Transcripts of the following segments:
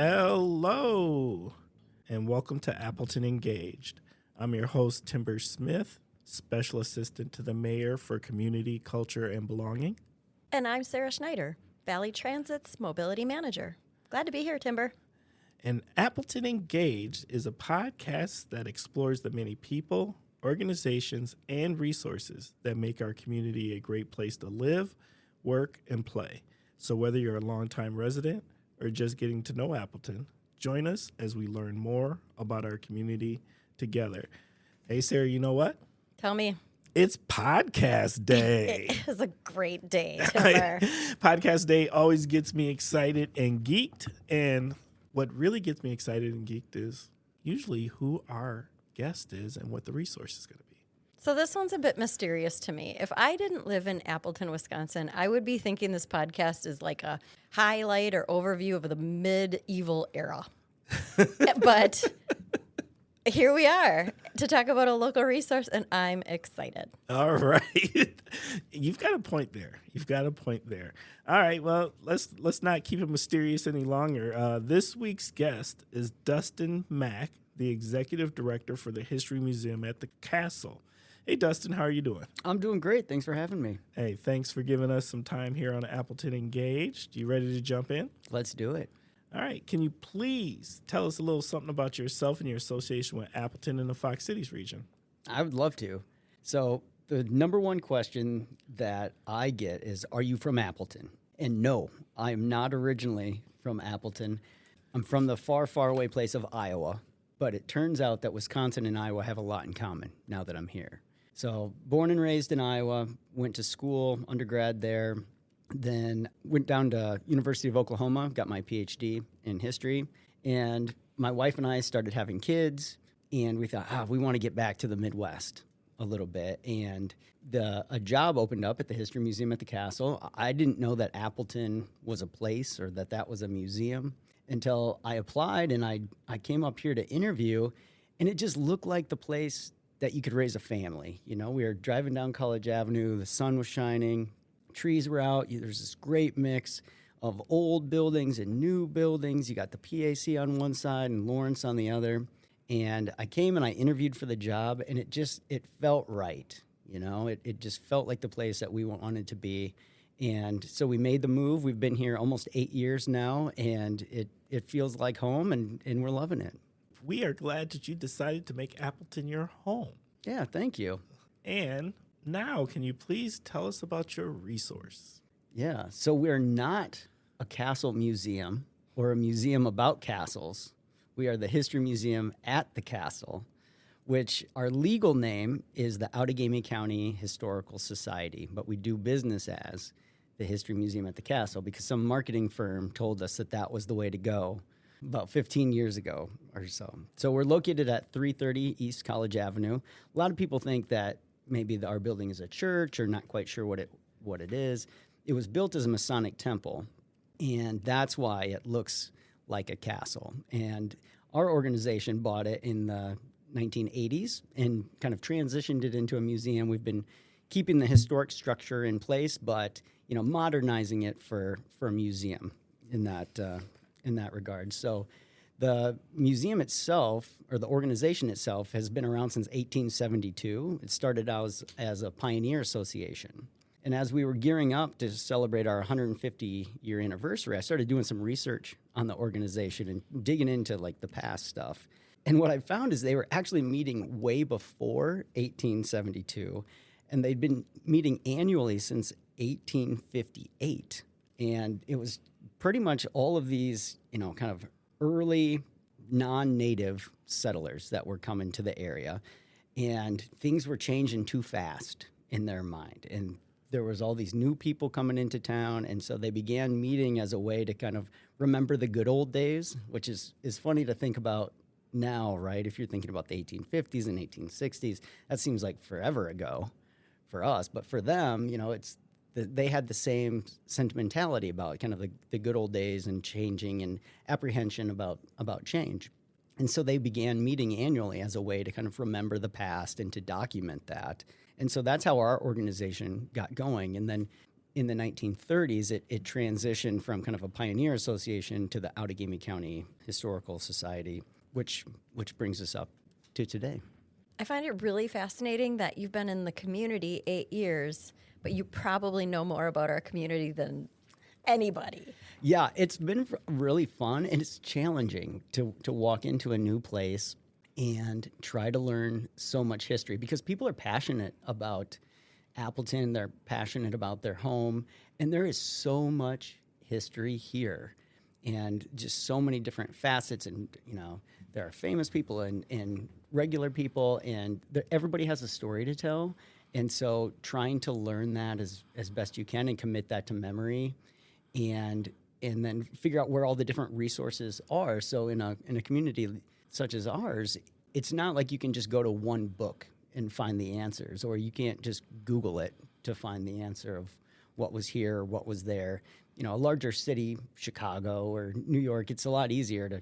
Hello, and welcome to Appleton Engaged. I'm your host, Timber Smith, Special Assistant to the Mayor for Community, Culture, and Belonging. And I'm Sarah Schneider, Valley Transit's Mobility Manager. Glad to be here, Timber. And Appleton Engaged is a podcast that explores the many people, organizations, and resources that make our community a great place to live, work, and play. So whether you're a longtime resident or just getting to know Appleton, join us as we learn more about our community together. Hey, Sarah, you know what? Tell me. It's podcast day. It is a great day, Timber. Podcast day always gets me excited and geeked. And what really gets me excited and geeked is usually who our guest is and what the resource is going to be. So this one's a bit mysterious to me. If I didn't live in Appleton, Wisconsin, I would be thinking this podcast is like a highlight or overview of the medieval era. But here we are to talk about a local resource, and I'm excited. All right. You've got a point there. All right, well, let's not keep it mysterious any longer. This week's guest is Dustin Mack, the Executive Director for the History Museum at the Castle. Hey, Dustin, how are you doing? I'm doing great. Thanks for having me. Hey, thanks for giving us some time here on Appleton Engaged. You ready to jump in? Let's do it. All right. Can you please tell us a little something about yourself and your association with Appleton and the Fox Cities region? I would love to. So the number one question that I get is, are you from Appleton? And no, I am not originally from Appleton. I'm from the far, far away place of Iowa. But it turns out that Wisconsin and Iowa have a lot in common now that I'm here. So born and raised in Iowa, went to school, undergrad there, then went down to University of Oklahoma, got my Ph.D. in history. And my wife and I started having kids, and we thought, we want to get back to the Midwest a little bit. And a job opened up at the History Museum at the Castle. I didn't know that Appleton was a place or that was a museum until I applied, and I came up here to interview, and it just looked like the place that you could raise a family. You know, we were driving down College Avenue, the sun was shining, trees were out, there's this great mix of old buildings and new buildings. You got the PAC on one side and Lawrence on the other. And I came and I interviewed for the job, and it felt right. You know, it just felt like the place that we wanted to be. And so we made the move. We've been here almost 8 years now, and it feels like home, and we're loving it. We are glad that you decided to make Appleton your home. Yeah, thank you. And now, can you please tell us about your resource? Yeah, so we're not a castle museum or a museum about castles. We are the History Museum at the Castle, which our legal name is the Outagamie County Historical Society, but we do business as the History Museum at the Castle because some marketing firm told us that was the way to go about 15 years ago or so. So we're located at 330 East College Avenue. A lot of people think that maybe our building is a church or not quite sure what it is. It was built as a Masonic temple, and that's why it looks like a castle. And our organization bought it in the 1980s and kind of transitioned it into a museum. We've been keeping the historic structure in place, but modernizing it for a museum in that regard. So the museum itself, or the organization itself, has been around since 1872. It started out as a pioneer association. And as we were gearing up to celebrate our 150-year anniversary, I started doing some research on the organization and digging into the past stuff. And what I found is they were actually meeting way before 1872, and they'd been meeting annually since 1858. And it was pretty much all of these, kind of early non-native settlers that were coming to the area. And things were changing too fast in their mind. And there was all these new people coming into town. And so they began meeting as a way to kind of remember the good old days, which is funny to think about now, right? If you're thinking about the 1850s and 1860s, that seems like forever ago for us. But for them, they had the same sentimentality about kind of the good old days and changing and apprehension about change. And so they began meeting annually as a way to kind of remember the past and to document that. And so that's how our organization got going. And then in the 1930s, it transitioned from kind of a pioneer association to the Outagamie County Historical Society, which brings us up to today. I find it really fascinating that you've been in the community 8 years, but you probably know more about our community than anybody. Yeah, it's been really fun, and it's challenging to walk into a new place and try to learn so much history, because people are passionate about Appleton, they're passionate about their home, and there is so much history here and just so many different facets. And, there are famous people and regular people, and everybody has a story to tell. And so trying to learn that as best you can and commit that to memory, and then figure out where all the different resources are. So in a community such as ours, it's not like you can just go to one book and find the answers, or you can't just Google it to find the answer of what was here or what was there. A larger city, Chicago or New York, it's a lot easier to,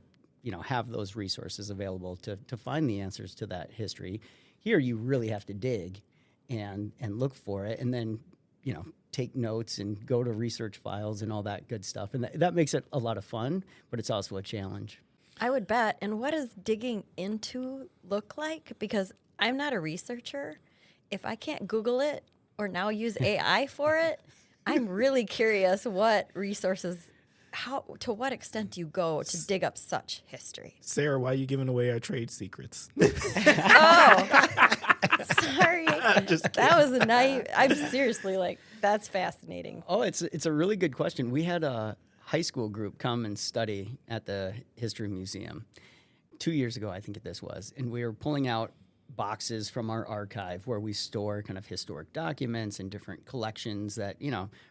have those resources available to find the answers to that history. Here, you really have to dig and look for it, and then, take notes and go to research files and all that good stuff. And that makes it a lot of fun, but it's also a challenge. I would bet. And what does digging into look like? Because I'm not a researcher. If I can't Google it or now use AI for it, I'm really curious what resources, to what extent do you go to dig up such history? Sarah, why are you giving away our trade secrets? Oh, sorry. Just that was a naive. I'm seriously that's fascinating. Oh, it's a really good question. We had a high school group come and study at the History Museum 2 years ago, I think this was, and we were pulling out boxes from our archive where we store kind of historic documents and different collections that,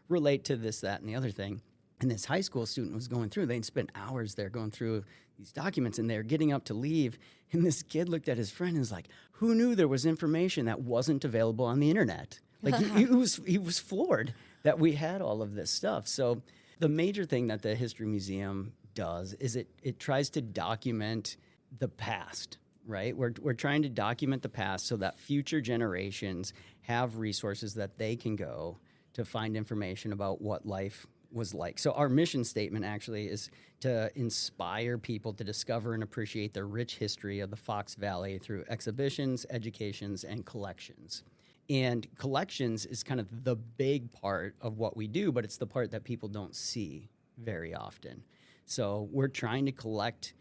relate to this, that, and the other thing. And this high school student was going through, they'd spent hours there going through these documents, and they're getting up to leave. And this kid looked at his friend and was like, who knew there was information that wasn't available on the internet? He was floored that we had all of this stuff. So the major thing that the History Museum does is it tries to document the past, right? We're trying to document the past so that future generations have resources that they can go to find information about what life was like. So our mission statement actually is to inspire people to discover and appreciate the rich history of the Fox Valley through exhibitions, educations, and collections. And collections is kind of the big part of what we do, but it's the part that people don't see very often. So we're trying to collect,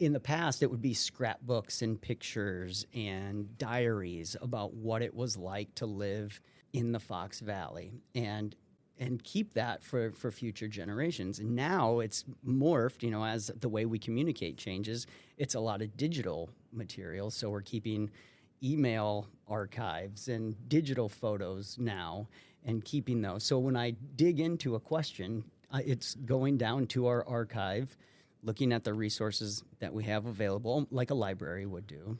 in the past it would be scrapbooks and pictures and diaries about what it was like to live in the Fox Valley, and keep that for future generations. And now it's morphed, as the way we communicate changes, it's a lot of digital material. So we're keeping email archives and digital photos now and keeping those. So when I dig into a question, it's going down to our archive, looking at the resources that we have available, like a library would do,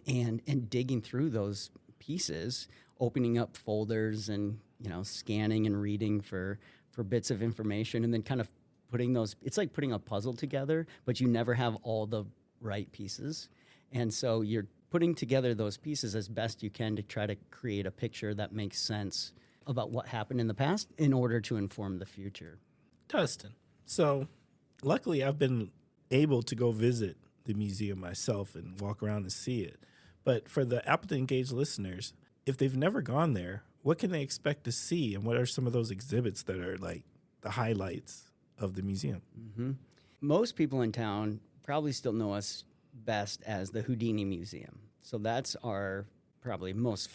and digging through those pieces, opening up folders and, scanning and reading for bits of information, and then kind of putting those, it's like putting a puzzle together, but you never have all the right pieces. And so you're putting together those pieces as best you can to try to create a picture that makes sense about what happened in the past in order to inform the future. Dustin, so luckily I've been able to go visit the museum myself and walk around and see it. But for the Appleton Engaged listeners, if they've never gone there, what can they expect to see, and what are some of those exhibits that are like the highlights of the museum? Mm-hmm. Most people in town probably still know us best as the Houdini Museum. So that's our probably most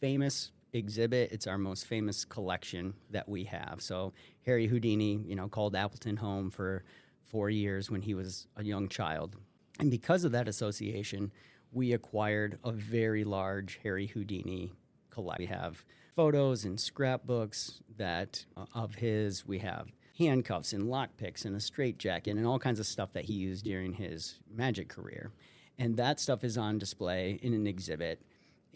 famous exhibit. It's our most famous collection that we have. So Harry Houdini, called Appleton home for 4 years when he was a young child. And because of that association, we acquired a very large Harry Houdini collection. We have photos and scrapbooks of his. We have handcuffs and lockpicks and a straitjacket and all kinds of stuff that he used during his magic career. And that stuff is on display in an exhibit.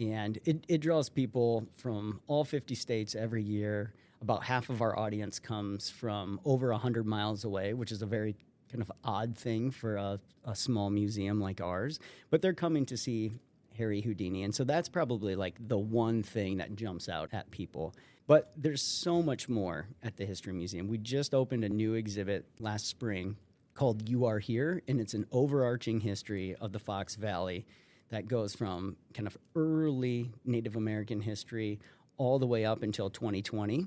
And it draws people from all 50 states every year. About half of our audience comes from over 100 miles away, which is a very kind of odd thing for a small museum like ours. But they're coming to see Harry Houdini. And so that's probably like the one thing that jumps out at people. But there's so much more at the History Museum. We just opened a new exhibit last spring called You Are Here, and it's an overarching history of the Fox Valley that goes from kind of early Native American history all the way up until 2020.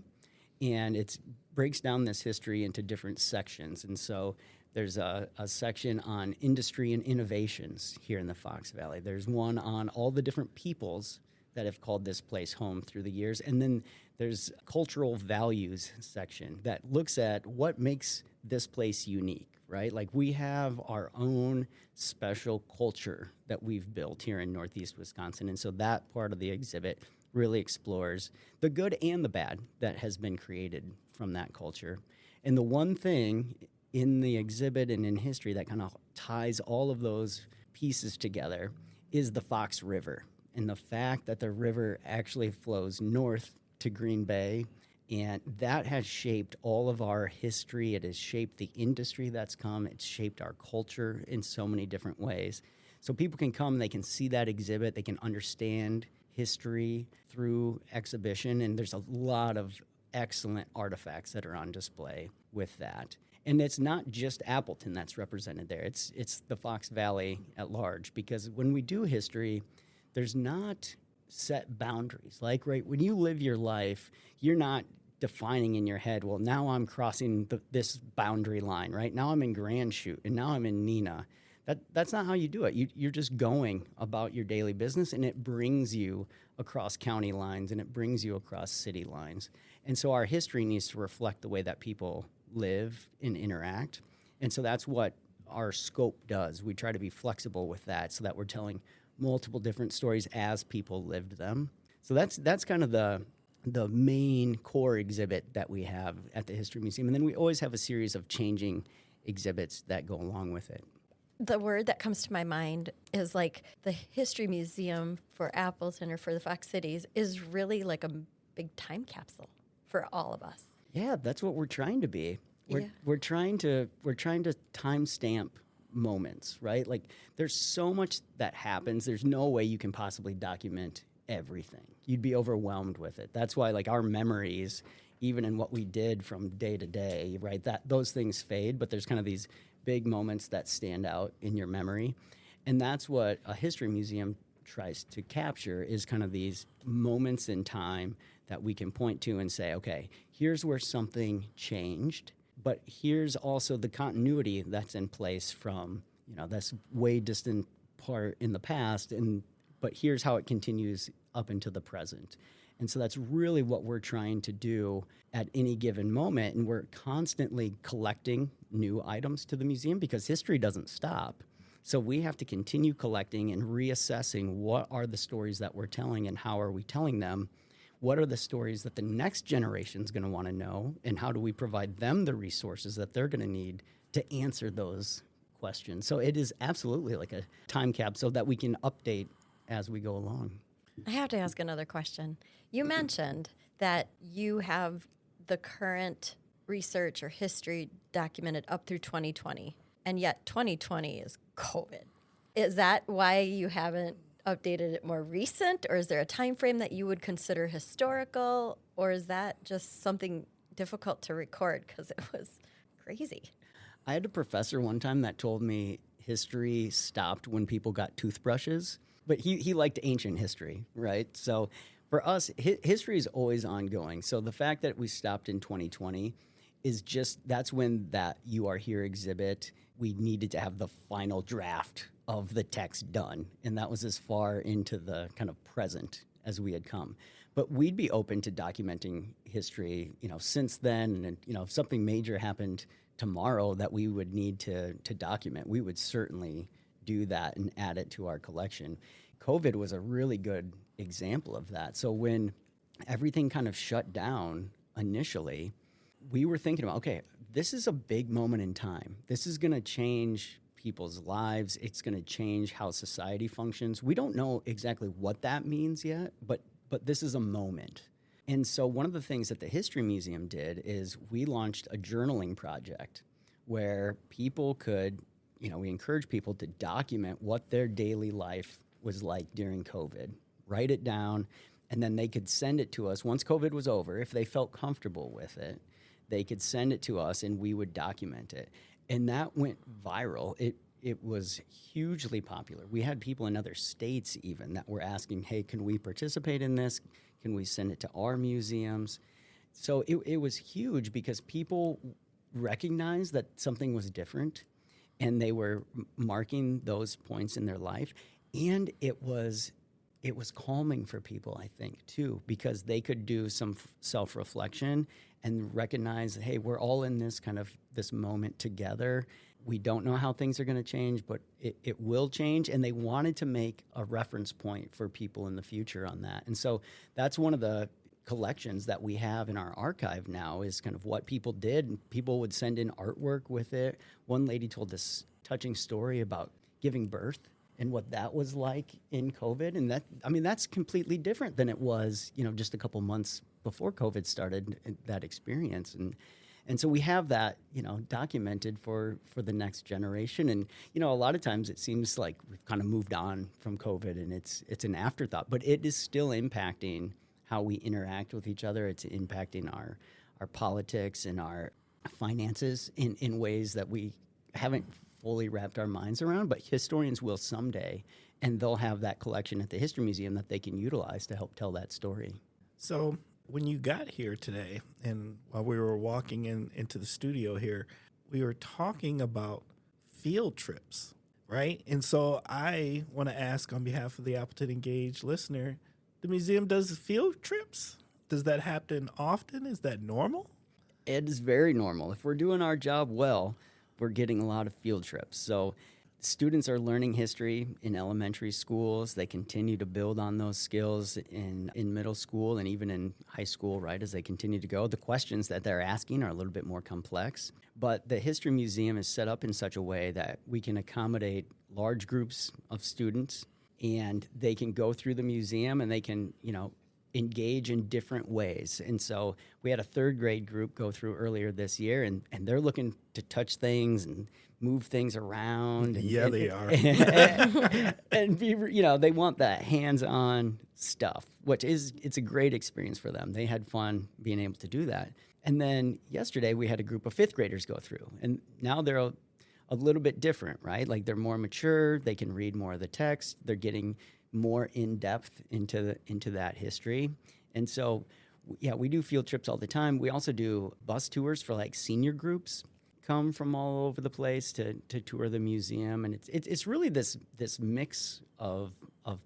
And it breaks down this history into different sections. And so there's a section on industry and innovations here in the Fox Valley. There's one on all the different peoples that have called this place home through the years. And then there's cultural values section that looks at what makes this place unique, right? Like we have our own special culture that we've built here in Northeast Wisconsin. And so that part of the exhibit really explores the good and the bad that has been created from that culture. And the one thing in the exhibit and in history that kind of ties all of those pieces together is the Fox River, and the fact that the river actually flows north to Green Bay, and that has shaped all of our history. It has shaped the industry that's come. It's shaped our culture in so many different ways. So people can come, they can see that exhibit, they can understand history through exhibition, and there's a lot of excellent artifacts that are on display with that. And it's not just Appleton that's represented there. It's the Fox Valley at large, because when we do history, there's not set boundaries. Like, right, when you live your life, you're not defining in your head, well, now I'm crossing this boundary line, right? Now I'm in Grand Chute, and now I'm in Neenah. That's not how you do it. You're just going about your daily business, and it brings you across county lines, and it brings you across city lines. And so our history needs to reflect the way that people live and interact. And so that's what our scope does. We try to be flexible with that so that we're telling multiple different stories as people lived them. So that's kind of the main core exhibit that we have at the History Museum. And then we always have a series of changing exhibits that go along with it. The word that comes to my mind is like the History Museum for Appleton or for the Fox Cities is really like a big time capsule for all of us. Yeah, that's what we're trying to be. Yeah. We're trying to timestamp moments, right? Like there's so much that happens. There's no way you can possibly document everything. You'd be overwhelmed with it. That's why like our memories, even in what we did from day to day, right? That those things fade, but there's kind of these big moments that stand out in your memory. And that's what a history museum tries to capture, is kind of these moments in time that we can point to and say, okay, here's where something changed, but here's also the continuity that's in place from, this way distant part in the past, but here's how it continues up into the present. And so that's really what we're trying to do at any given moment. And we're constantly collecting new items to the museum because history doesn't stop. So we have to continue collecting and reassessing what are the stories that we're telling and how are we telling them. What are the stories that the next generation is going to want to know, and how do we provide them the resources that they're going to need to answer those questions? So it is absolutely like a time capsule that we can update as we go along. I have to ask another question. You mentioned that you have the current research or history documented up through 2020, and yet 2020 is COVID. Is that why you haven't updated it more recent, or is there a time frame that you would consider historical, or is that just something difficult to record because it was crazy? I had a professor one time that told me history stopped when people got toothbrushes, but he liked ancient history, right? So for us, history is always ongoing. So the fact that we stopped in 2020 is just, that's when that You Are Here exhibit, we needed to have the final draft of the text done. And that was as far into the kind of present as we had come. But we'd be open to documenting history, since then. And, if something major happened tomorrow that we would need to document, we would certainly do that and add it to our collection. COVID was a really good example of that. So when everything kind of shut down initially, we were thinking about, okay, this is a big moment in time. This is going to change people's lives. It's going to change how society functions. We don't know exactly what that means yet, but this is a moment. And so one of the things that the History Museum did is we launched a journaling project where people could, we encourage people to document what their daily life was like during COVID, write it down, and then they could send it to us once COVID was over. If they felt comfortable with it, they could send it to us and we would document it. And that went viral. It was hugely popular. We had people in other states even that were asking, hey, can we participate in this? Can we send it to our museums? So it was huge because people recognized that something was different and they were marking those points in their life. And it was calming for people, I think, too, because they could do some self-reflection and recognize, hey, we're all in this moment together. We don't know how things are going to change, but it will change. And they wanted to make a reference point for people in the future on that. And so that's one of the collections that we have in our archive now is kind of what people did. And people would send in artwork with it. One lady told this touching story about giving birth and what that was like in COVID. And that's completely different than it was, just a couple months before COVID started, that experience. And so we have that, documented for the next generation. And, a lot of times it seems like we've kind of moved on from COVID and it's an afterthought, but it is still impacting how we interact with each other. It's impacting our politics and our finances in ways that we haven't fully wrapped our minds around, but historians will someday, and they'll have that collection at the History Museum that they can utilize to help tell that story. So when you got here today, and while we were walking into the studio here, we were talking about field trips, right? And so I want to ask on behalf of the Appleton Engage listener, the museum does field trips? Does that happen often? Is that normal? It is very normal. If we're doing our job well, we're getting a lot of field trips. So students are learning history in elementary schools. They continue to build on those skills in middle school and even in high school, right, as they continue to go. The questions that they're asking are a little bit more complex. But the History Museum is set up in such a way that we can accommodate large groups of students, and they can go through the museum and they can, engage in different ways. And so we had a third grade group go through earlier this year, and they're looking to touch things and move things around. And, they are. And be, they want that hands-on stuff, it's a great experience for them. They had fun being able to do that. And then yesterday we had a group of fifth graders go through, and now they're a little bit different, right? Like they're more mature, they can read more of the text, they're getting more in-depth into that history. And so, we do field trips all the time. We also do bus tours for like senior groups come from all over the place to tour the museum. And it's really this mix of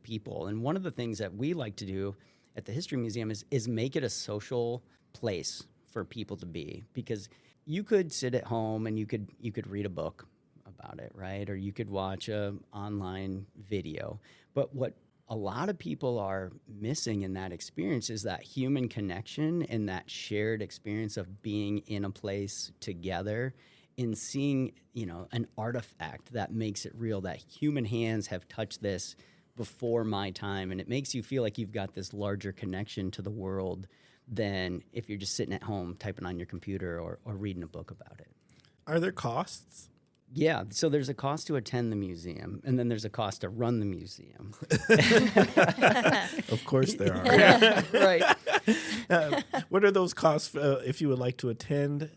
people. And one of the things that we like to do at the History Museum is make it a social place for people to be, because you could sit at home and you could read a book about it, right? Or you could watch a online video. But what a lot of people are missing in that experience is that human connection and that shared experience of being in a place together and seeing, an artifact that makes it real, that human hands have touched this before my time. And it makes you feel like you've got this larger connection to the world than if you're just sitting at home typing on your computer or reading a book about it. Are there costs? Yeah, so there's a cost to attend the museum, and then there's a cost to run the museum. Of course there are. Right. What are those costs if you would like to attend?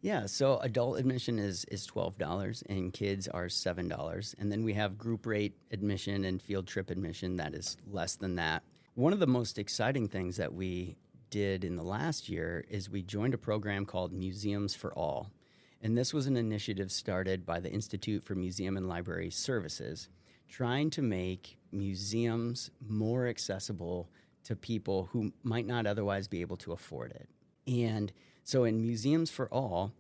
Yeah, so adult admission is $12, and kids are $7. And then we have group rate admission and field trip admission that is less than that. One of the most exciting things that we did in the last year is we joined a program called Museums for All. And this was an initiative started by the Institute for Museum and Library Services, trying to make museums more accessible to people who might not otherwise be able to afford it. And so in Museums for All,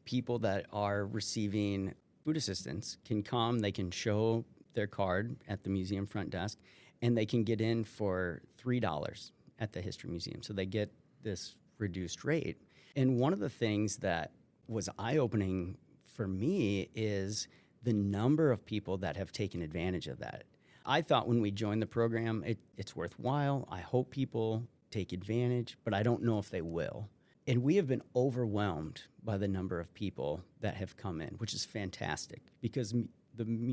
people that are receiving food assistance can come, they can show their card at the museum front desk, and they can get in for $3 at the History Museum. So they get this reduced rate. And one of the things that was eye-opening for me is the number of people that have taken advantage of that. I thought when we joined the program, it's worthwhile. I hope people take advantage, but I don't know if they will. And we have been overwhelmed by the number of people that have come in, which is fantastic, because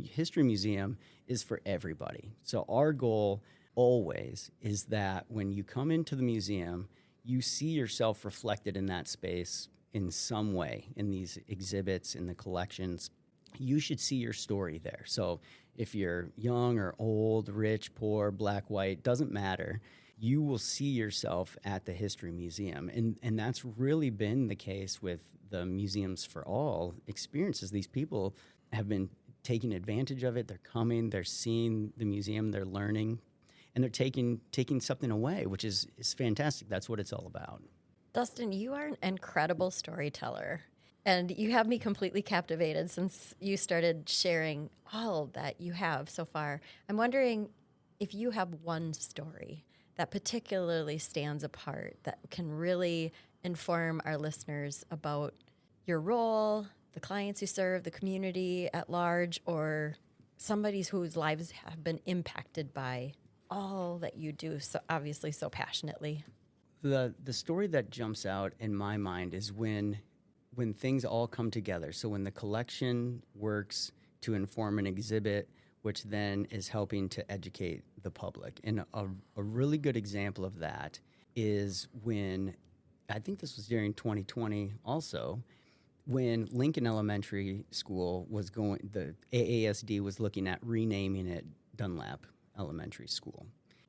History Museum is for everybody. So our goal always is that when you come into the museum, you see yourself reflected in that space in some way, in these exhibits, in the collections. You should see your story there. So if you're young or old, rich, poor, black, white, doesn't matter, you will see yourself at the History Museum. And that's really been the case with the Museums for All experiences. These people have been taking advantage of it. They're coming, they're seeing the museum, they're learning, and they're taking something away, which is fantastic. That's what it's all about. Dustin, you are an incredible storyteller, and you have me completely captivated since you started sharing all that you have so far. I'm wondering if you have one story that particularly stands apart that can really inform our listeners about your role, the clients you serve, the community at large, or somebody whose lives have been impacted by all that you do so obviously so passionately. The story that jumps out in my mind is when things all come together. So when the collection works to inform an exhibit, which then is helping to educate the public. And a really good example of that is when, I think this was during 2020 also, when Lincoln Elementary School was the AASD was looking at renaming it Dunlap Elementary School.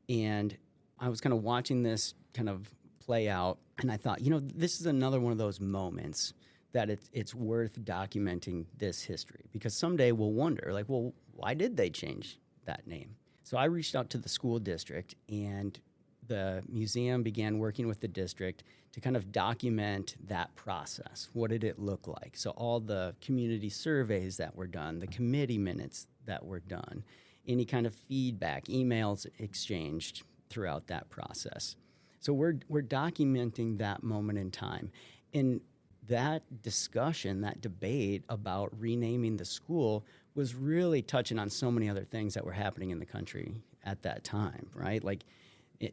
And I was kind of watching this kind of play out, and I thought, this is another one of those moments that it's worth documenting this history, because someday we'll wonder, like, well, why did they change that name? So I reached out to the school district, and the museum began working with the district to kind of document that process. What did it look like? So all the community surveys that were done, the committee minutes that were done, any kind of feedback, emails exchanged throughout that process. So we're documenting that moment in time. And that discussion, that debate about renaming the school was really touching on so many other things that were happening in the country at that time, right? Like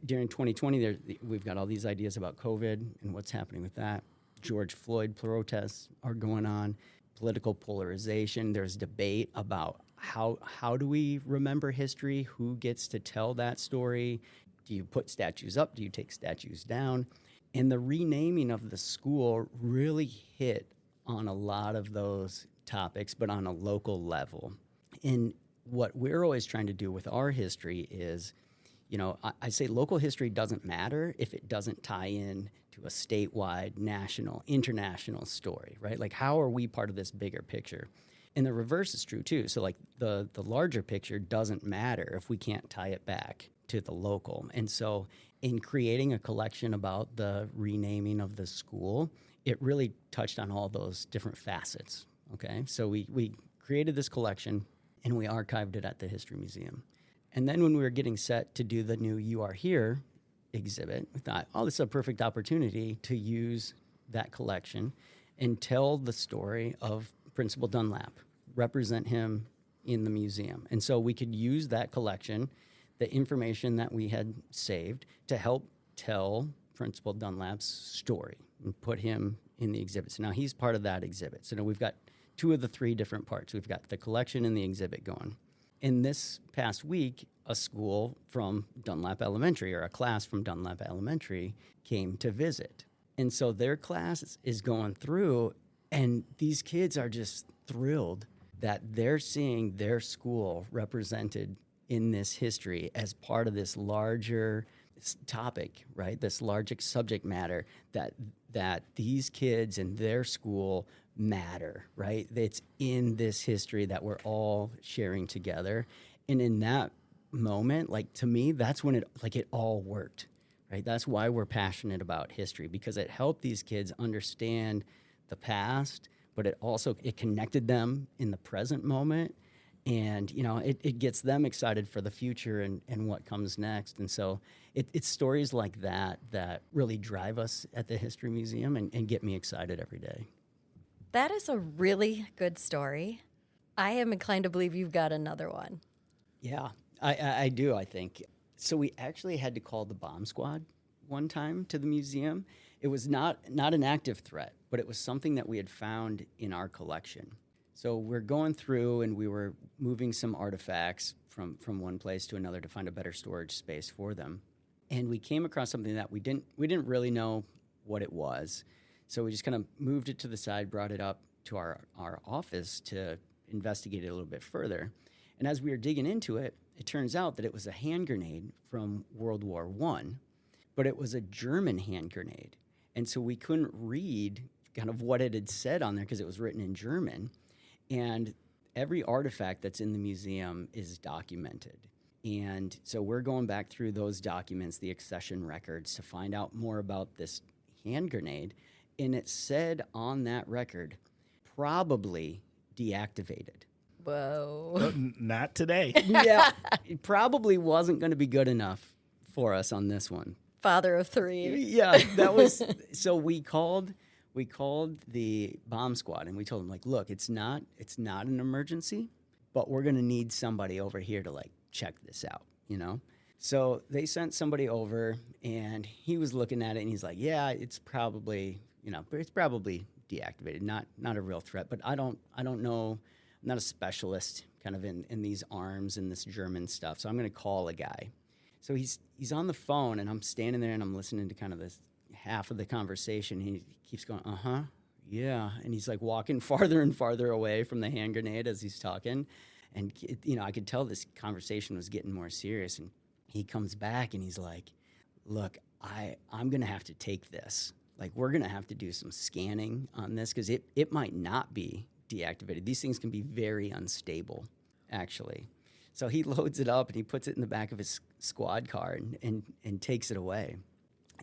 during 2020, we've got all these ideas about COVID and what's happening with that. George Floyd protests are going on, political polarization. There's debate about how do we remember history? Who gets to tell that story? Do you put statues up? Do you take statues down? And the renaming of the school really hit on a lot of those topics, but on a local level. And what we're always trying to do with our history is, I say local history doesn't matter if it doesn't tie in to a statewide, national, international story, right? Like, how are we part of this bigger picture? And the reverse is true too. So like the larger picture doesn't matter if we can't tie it back to the local. And so in creating a collection about the renaming of the school, it really touched on all those different facets. Okay, so we created this collection and we archived it at the History Museum. And then when we were getting set to do the new You Are Here exhibit, we thought, this is a perfect opportunity to use that collection and tell the story of Principal Dunlap, represent him in the museum. And so we could use that collection, the information that we had saved, to help tell Principal Dunlap's story and put him in the exhibit. So now he's part of that exhibit. So now we've got two of the three different parts. We've got the collection and the exhibit going. In this past week, a school from Dunlap Elementary, or a class from Dunlap Elementary, came to visit. And so their class is going through, and these kids are just thrilled that they're seeing their school represented in this history as part of this larger topic, right? This larger subject matter that these kids and their school matter, right? It's in this history that we're all sharing together. And in that moment, like, to me, that's when it all worked, right? That's why we're passionate about history, because it helped these kids understand the past, but it connected them in the present moment. And, it gets them excited for the future and what comes next. And so it's stories like that really drive us at the History Museum and get me excited every day. That is a really good story. I am inclined to believe you've got another one. Yeah, I do, I think. So we actually had to call the bomb squad one time to the museum. It was not an active threat, but it was something that we had found in our collection. So we're going through and we were moving some artifacts from one place to another to find a better storage space for them. And we came across something that we didn't really know what it was. So we just kind of moved it to the side, brought it up to our office to investigate it a little bit further. And as we were digging into it, it turns out that it was a hand grenade from World War I, but it was a German hand grenade. And so we couldn't read kind of what it had said on there because it was written in German. And every artifact that's in the museum is documented. And so we're going back through those documents, the accession records, to find out more about this hand grenade. And it said on that record, probably deactivated. Whoa. Not today. Yeah, it probably wasn't going to be good enough for us on this one. Father of three. Yeah, that was, so we called the bomb squad and we told them, like, look, it's not an emergency, but we're going to need somebody over here to like check this out, you know? So they sent somebody over and he was looking at it and he's like, yeah, it's probably deactivated, not a real threat, but I don't know. I'm not a specialist kind of in these arms and this German stuff. So I'm going to call a guy. So he's on the phone and I'm standing there and I'm listening to kind of this half of the conversation. He keeps going, yeah. And he's like walking farther and farther away from the hand grenade as he's talking. And, I could tell this conversation was getting more serious. And he comes back and he's like, look, I'm going to have to take this. Like, we're going to have to do some scanning on this because it might not be deactivated. These things can be very unstable, actually. So he loads it up and he puts it in the back of his squad car and takes it away.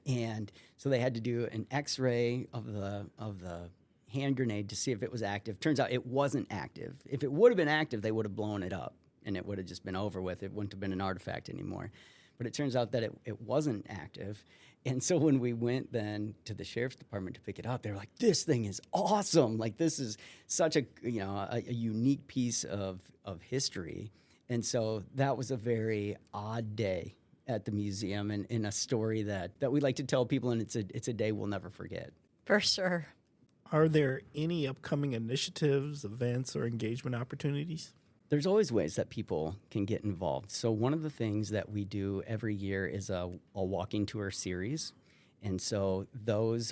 And so they had to do an X-ray of the hand grenade to see if it was active. Turns out it wasn't active. If it would have been active, they would have blown it up and it would have just been over with. It wouldn't have been an artifact anymore. But it turns out that it wasn't active. And so when we went then to the sheriff's department to pick it up, they were like, this thing is awesome. Like, this is such a unique piece of history. And so that was a very odd day at the museum and in a story that we like to tell people, and it's a day we'll never forget. For sure. Are there any upcoming initiatives, events, or engagement opportunities? There's always ways that people can get involved. So one of the things that we do every year is a walking tour series. And so those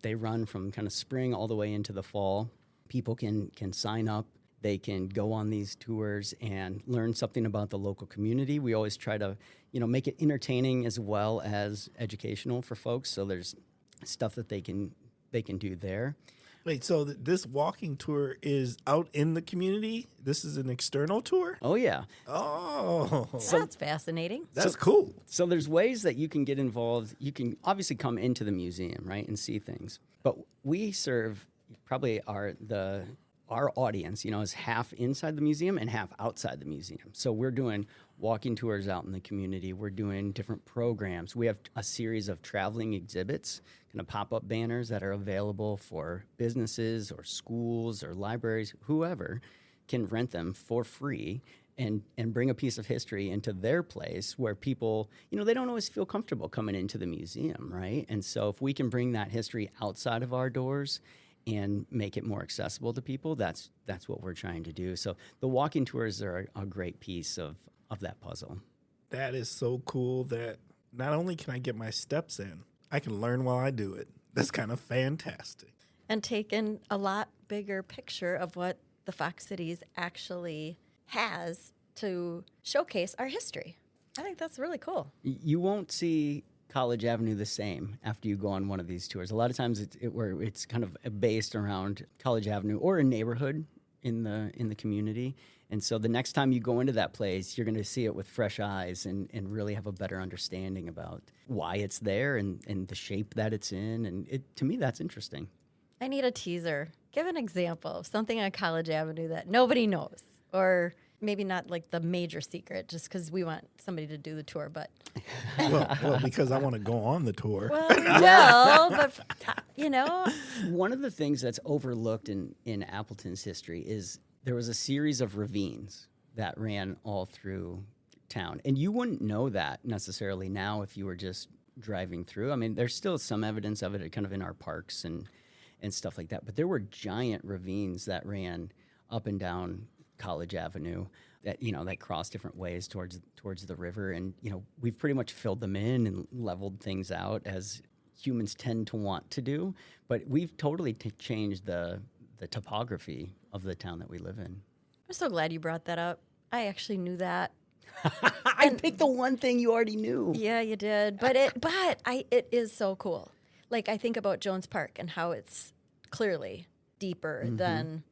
they run from kind of spring all the way into the fall. People can sign up. They can go on these tours and learn something about the local community. We always try to, make it entertaining as well as educational for folks. So there's stuff that they can do there. Wait, so this walking tour is out in the community? This is an external tour? Oh, yeah. Oh. That's fascinating. That's cool. So there's ways that you can get involved. You can obviously come into the museum, right, and see things. But we serve probably our audience, is half inside the museum and half outside the museum. So we're doing walking tours out in the community. We're doing different programs. We have a series of traveling exhibits, kind of pop-up banners that are available for businesses or schools or libraries. Whoever can rent them for free and bring a piece of history into their place where people, they don't always feel comfortable coming into the museum, right? And so if we can bring that history outside of our doors and make it more accessible to people, that's what we're trying to do. So the walking tours are a great piece of that puzzle. That is so cool that not only can I get my steps in, I can learn while I do it. That's kind of fantastic. And take in a lot bigger picture of what the Fox Cities actually has to showcase our history. I think that's really cool. You won't see College Avenue the same after you go on one of these tours. A lot of times it's kind of based around College Avenue or a neighborhood in the community. And so the next time you go into that place, you're going to see it with fresh eyes and really have a better understanding about why it's there and the shape that it's in. And to me, that's interesting. I need a teaser. Give an example of something on College Avenue that nobody knows, or maybe not like the major secret, just because we want somebody to do the tour. But well, because I want to go on the tour. Well, but one of the things that's overlooked in Appleton's history is there was a series of ravines that ran all through town, and you wouldn't know that necessarily now if you were just driving through. I mean, there's still some evidence of it kind of in our parks and stuff like that, but there were giant ravines that ran up and down College Avenue that, that cross different ways towards the river. And, we've pretty much filled them in and leveled things out as humans tend to want to do. But we've totally changed the topography of the town that we live in. I'm so glad you brought that up. I actually knew that. I picked the one thing you already knew. Yeah, you did. But it is so cool. Like, I think about Jones Park and how it's clearly deeper than,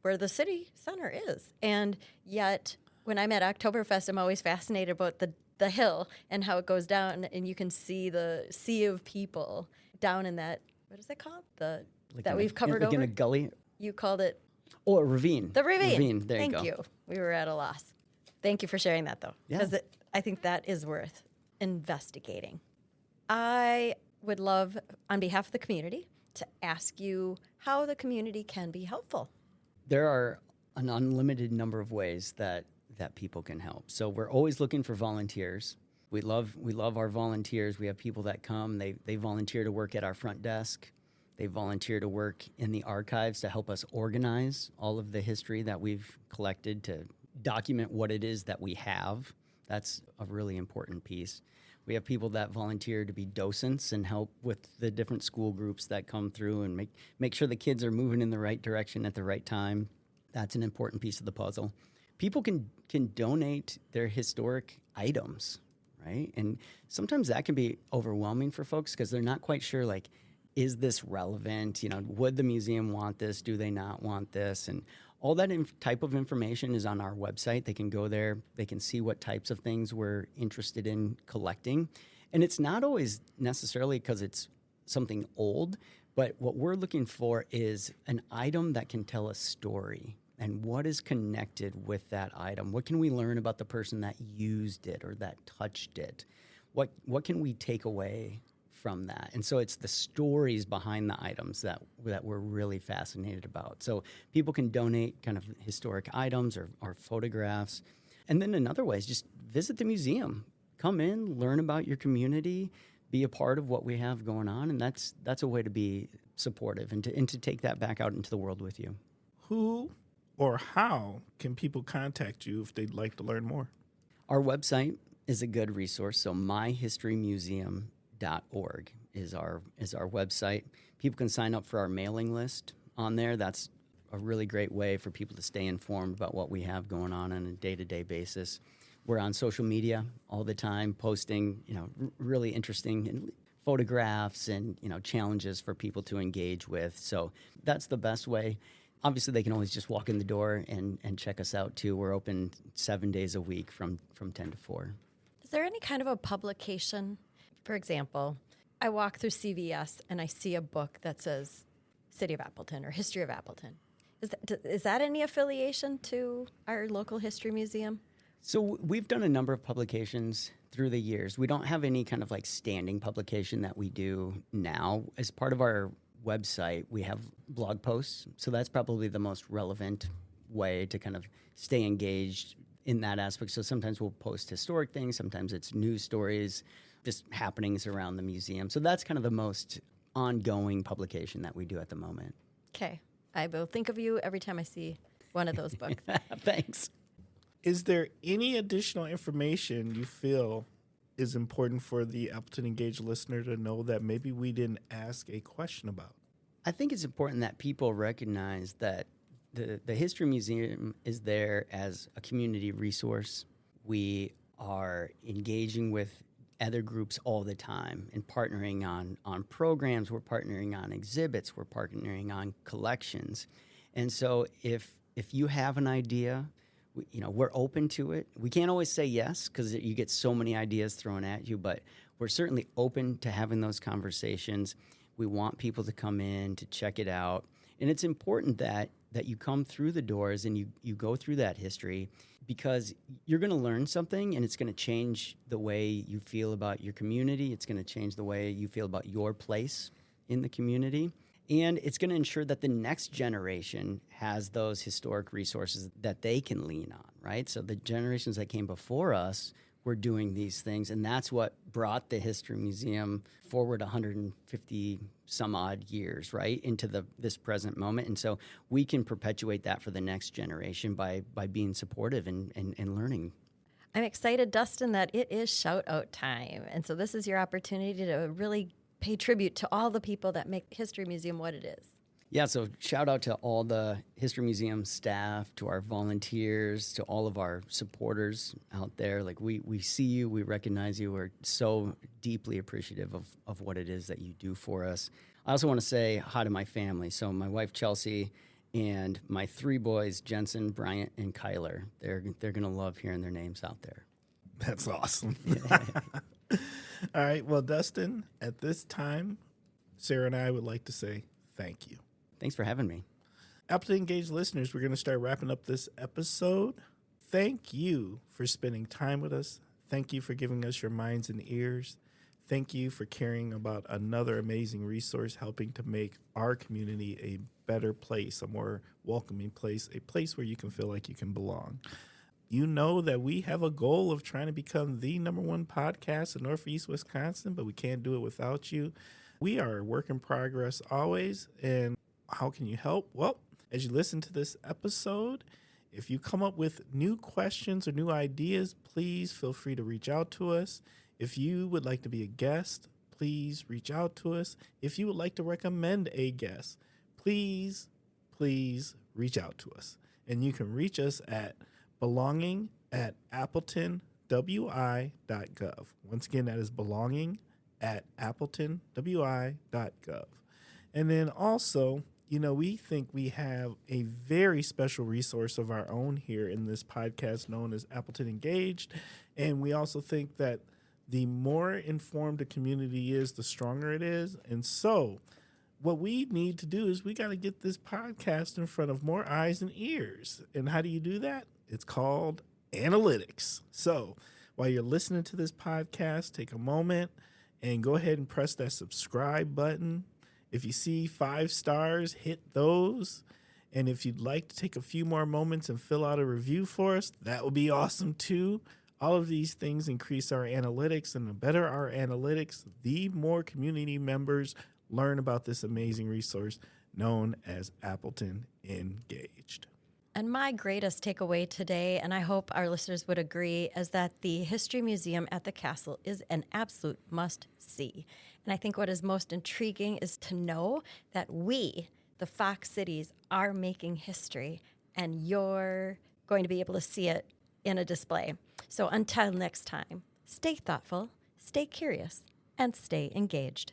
where the city center is. And yet, when I'm at Oktoberfest, I'm always fascinated about the hill and how it goes down, and you can see the sea of people down in that, what is it called? That we've covered over? In a gully? You called it? Oh, a ravine. The ravine. There you go. Thank you. We were at a loss. Thank you for sharing that, though, because I think that is worth investigating. I would love, on behalf of the community, to ask you how the community can be helpful. There are an unlimited number of ways that people can help. So we're always looking for volunteers. We love our volunteers. We have people that come. They volunteer to work at our front desk. They volunteer to work in the archives to help us organize all of the history that we've collected to document what it is that we have. That's a really important piece. We have people that volunteer to be docents and help with the different school groups that come through and make sure the kids are moving in the right direction at the right time. That's an important piece of the puzzle. People can donate their historic items, right? And sometimes that can be overwhelming for folks because they're not quite sure, like, is this relevant? Would the museum want this? Do they not want this? And all that type of information is on our website. They can go there. They can see what types of things we're interested in collecting. And it's not always necessarily because it's something old, but what we're looking for is an item that can tell a story. And what is connected with that item? What can we learn about the person that used it or that touched it? What can we take away from that? And so it's the stories behind the items that we're really fascinated about. So people can donate kind of historic items or photographs. And then another way is just visit the museum. Come in, learn about your community, be a part of what we have going on. And that's a way to be supportive and to take that back out into the world with you. Who or how can people contact you if they'd like to learn more? Our website is a good resource. So myhistorymuseum.org is our website. People can sign up for our mailing list on there. That's a really great way for people to stay informed about what we have going on a day-to-day basis. We're on social media all the time, posting, really interesting photographs and, challenges for people to engage with. So that's the best way. Obviously, they can always just walk in the door and check us out, too. We're open 7 days a week from 10 to 4. Is there any kind of a publication? For example, I walk through CVS and I see a book that says City of Appleton or History of Appleton. Is that any affiliation to our local history museum? So we've done a number of publications through the years. We don't have any kind of like standing publication that we do now. As part of our website, we have blog posts. So that's probably the most relevant way to kind of stay engaged in that aspect. So sometimes we'll post historic things. Sometimes it's news stories, just happenings around the museum. So that's kind of the most ongoing publication that we do at the moment. Okay. I will think of you every time I see one of those books. Thanks. Is there any additional information you feel is important for the Appleton Engaged listener to know that maybe we didn't ask a question about? I think it's important that people recognize that the History Museum is there as a community resource. We are engaging with other groups all the time and partnering on programs. We're partnering on exhibits. We're partnering on collections. And so if you have an idea, we're open to it. We can't always say yes because you get so many ideas thrown at you, but we're certainly open to having those conversations. We want people to come in to check it out. And it's important that you come through the doors and you go through that history because you're going to learn something and it's going to change the way you feel about your community. It's going to change the way you feel about your place in the community. And it's going to ensure that the next generation has those historic resources that they can lean on, right? So the generations that came before us we're doing these things. And that's what brought the History Museum forward 150 some odd years, right, into this present moment. And so we can perpetuate that for the next generation by being supportive and learning. I'm excited, Dustin, that it is shout out time. And so this is your opportunity to really pay tribute to all the people that make History Museum what it is. Yeah, so shout out to all the History Museum staff, to our volunteers, to all of our supporters out there. Like we see you, we recognize you. We're so deeply appreciative of what it is that you do for us. I also want to say hi to my family. So my wife, Chelsea, and my 3 boys, Jensen, Bryant, and Kyler. They're going to love hearing their names out there. That's awesome. All right. Well, Dustin, at this time, Sarah and I would like to say thank you. Thanks for having me. Appleton Engaged listeners, we're going to start wrapping up this episode. Thank you for spending time with us. Thank you for giving us your minds and ears. Thank you for caring about another amazing resource, helping to make our community a better place, a more welcoming place, a place where you can feel like you can belong. You know that we have a goal of trying to become the #1 podcast in Northeast Wisconsin, but we can't do it without you. We are a work in progress always, and how can you help? Well, as you listen to this episode, if you come up with new questions or new ideas, please feel free to reach out to us. If you would like to be a guest, please reach out to us. If you would like to recommend a guest, please reach out to us. And you can reach us at belonging@appletonwi.gov. Once again, that is belonging@appletonwi.gov. And then also, we think we have a very special resource of our own here in this podcast known as Appleton Engaged. And we also think that the more informed the community is, the stronger it is. And so what we need to do is we got to get this podcast in front of more eyes and ears. And how do you do that? It's called analytics. So while you're listening to this podcast, take a moment and go ahead and press that subscribe button. If you see 5 stars, hit those. And if you'd like to take a few more moments and fill out a review for us, that would be awesome too. All of these things increase our analytics, and the better our analytics, the more community members learn about this amazing resource known as Appleton Engaged. And my greatest takeaway today, and I hope our listeners would agree, is that the History Museum at the Castle is an absolute must-see. And I think what is most intriguing is to know that we, the Fox Cities, are making history, and you're going to be able to see it in a display. So until next time, stay thoughtful, stay curious, and stay engaged.